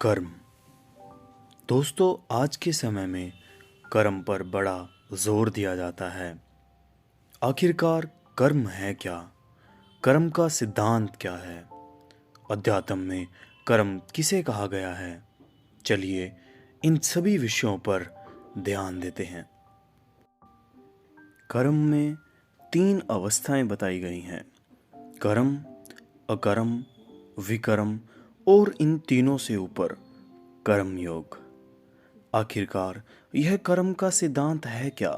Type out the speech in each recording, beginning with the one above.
कर्म। दोस्तों, आज के समय में कर्म पर बड़ा जोर दिया जाता है। आखिरकार कर्म है क्या? कर्म का सिद्धांत क्या है? अध्यात्म में कर्म किसे कहा गया है? चलिए इन सभी विषयों पर ध्यान देते हैं। कर्म में 3 अवस्थाएं बताई गई हैं: कर्म, अकर्म, विकर्म और इन तीनों से ऊपर कर्म योग। आखिरकार यह कर्म का सिद्धांत है क्या?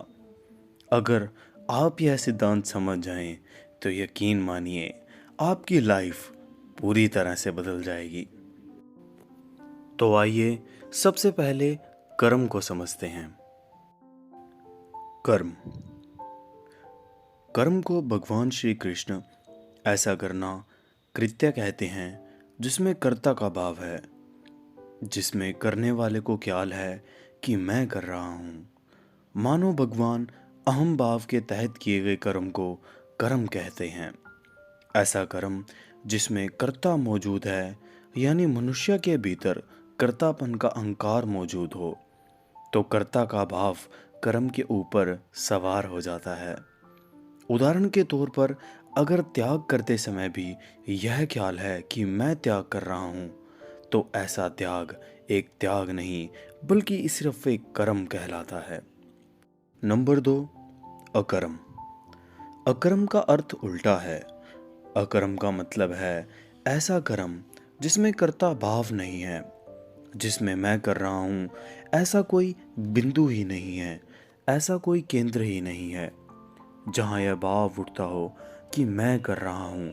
अगर आप यह सिद्धांत समझ जाएं तो यकीन मानिए आपकी लाइफ पूरी तरह से बदल जाएगी। तो आइए सबसे पहले कर्म को समझते हैं। कर्म कर्म को भगवान श्री कृष्ण ऐसा करना कृत्य कहते हैं जिसमें कर्ता का भाव है, जिसमें करने वाले को ख्याल है कि मैं कर रहा हूँ। मानो भगवान अहम भाव के तहत किए गए कर्म को कर्म कहते हैं। ऐसा कर्म जिसमें कर्ता मौजूद है, यानी मनुष्य के भीतर कर्तापन का अहंकार मौजूद हो, तो कर्ता का भाव कर्म के ऊपर सवार हो जाता है। उदाहरण के तौर पर, अगर त्याग करते समय भी यह ख्याल है कि मैं त्याग कर रहा हूँ, तो ऐसा त्याग एक त्याग नहीं बल्कि सिर्फ एक कर्म कहलाता है। नंबर 2, अकर्म। अकर्म का अर्थ उल्टा है। अकर्म का मतलब है ऐसा कर्म जिसमें कर्ता भाव नहीं है, जिसमें मैं कर रहा हूँ ऐसा कोई बिंदु ही नहीं है, ऐसा कोई केंद्र ही नहीं है जहाँ यह भाव उठता हो कि मैं कर रहा हूँ।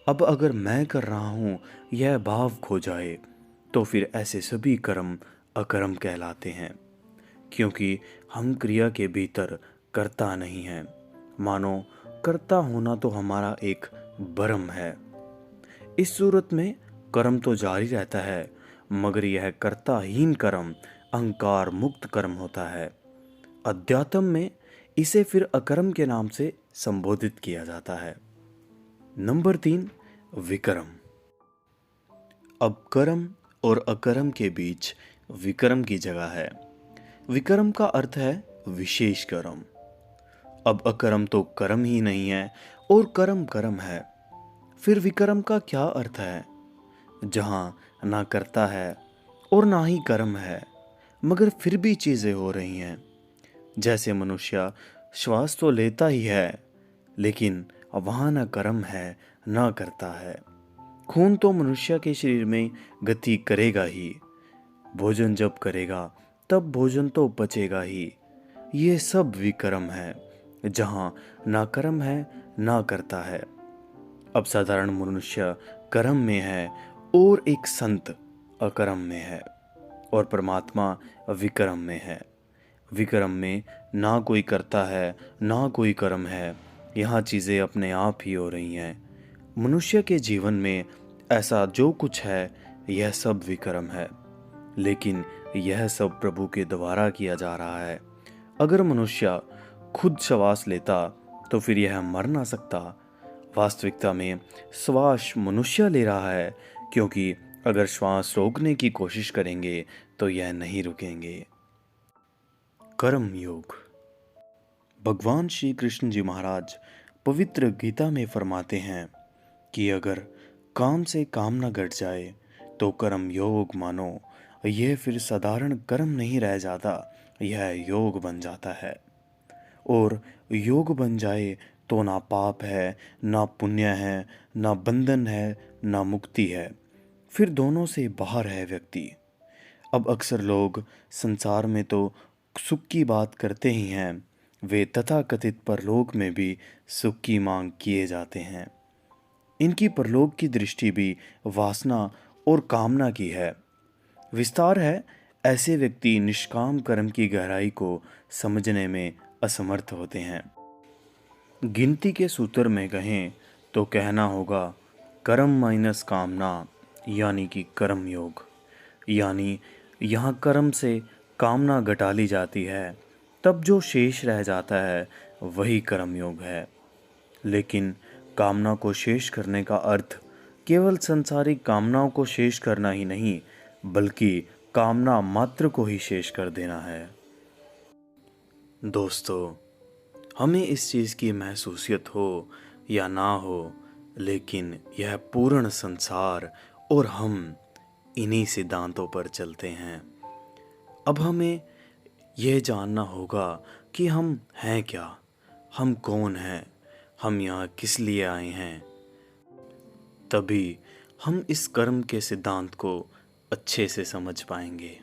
अब अगर मैं कर रहा हूँ यह भाव खो जाए तो फिर ऐसे सभी कर्म अकर्म कहलाते हैं, क्योंकि हम क्रिया के भीतर कर्ता नहीं हैं। मानो कर्ता होना तो हमारा एक भ्रम है। इस सूरत में कर्म तो जारी रहता है, मगर यह कर्ताहीन कर्म अहंकार मुक्त कर्म होता है। अध्यात्म में इसे फिर अकर्म के नाम से संबोधित किया जाता है। नंबर 3, विकर्म। अब कर्म और अकर्म के बीच विकर्म की जगह है। विकर्म का अर्थ है विशेष कर्म। अब अकर्म तो कर्म ही नहीं है और कर्म कर्म है, फिर विकर्म का क्या अर्थ है? जहाँ ना करता है और ना ही कर्म है, मगर फिर भी चीज़ें हो रही हैं। जैसे मनुष्य श्वास तो लेता ही है, लेकिन वहाँ ना कर्म है ना करता है। खून तो मनुष्य के शरीर में गति करेगा ही, भोजन जब करेगा तब भोजन तो पचेगा ही। ये सब विकर्म है, जहाँ ना कर्म है ना करता है। अब साधारण मनुष्य कर्म में है और एक संत अकर्म में है, और परमात्मा विकर्म में है। विकर्म में ना कोई करता है ना कोई कर्म है, यहाँ चीज़ें अपने आप ही हो रही हैं। मनुष्य के जीवन में ऐसा जो कुछ है यह सब विकर्म है, लेकिन यह सब प्रभु के द्वारा किया जा रहा है। अगर मनुष्य खुद श्वास लेता तो फिर यह मर ना सकता। वास्तविकता में श्वास मनुष्य ले रहा है, क्योंकि अगर श्वास रोकने की कोशिश करेंगे तो यह नहीं रुकेंगे। कर्म योग। भगवान श्री कृष्ण जी महाराज पवित्र गीता में फरमाते हैं कि अगर काम से कामना घट जाए तो कर्म योग मानो। यह फिर साधारण कर्म नहीं रह जाता, यह योग बन जाता है। और योग बन जाए तो ना पाप है ना पुण्य है, ना बंधन है ना मुक्ति है, फिर दोनों से बाहर है व्यक्ति। अब अक्सर लोग संसार में तो सुख की बात करते ही हैं, वे तथाकथित परलोक में भी सुख की मांग किए जाते हैं। इनकी परलोक की दृष्टि भी वासना और कामना की है। विस्तार है, ऐसे व्यक्ति निष्काम कर्म की गहराई को समझने में असमर्थ होते हैं। गिनती के सूत्र में कहें तो कहना होगा कर्म माइनस कामना, यानी कि कर्म योग। यानी यहाँ कर्म से कामना घटा ली जाती है, तब जो शेष रह जाता है वही कर्म योग है। लेकिन कामना को शेष करने का अर्थ केवल संसारिक कामनाओं को शेष करना ही नहीं, बल्कि कामना मात्र को ही शेष कर देना है। दोस्तों, हमें इस चीज़ की महसूसियत हो या ना हो, लेकिन यह पूर्ण संसार और हम इन्हीं सिद्धांतों पर चलते हैं। अब हमें यह जानना होगा कि हम हैं क्या, हम कौन हैं, हम यहाँ किस लिए आए हैं। तभी हम इस कर्म के सिद्धांत को अच्छे से समझ पाएंगे।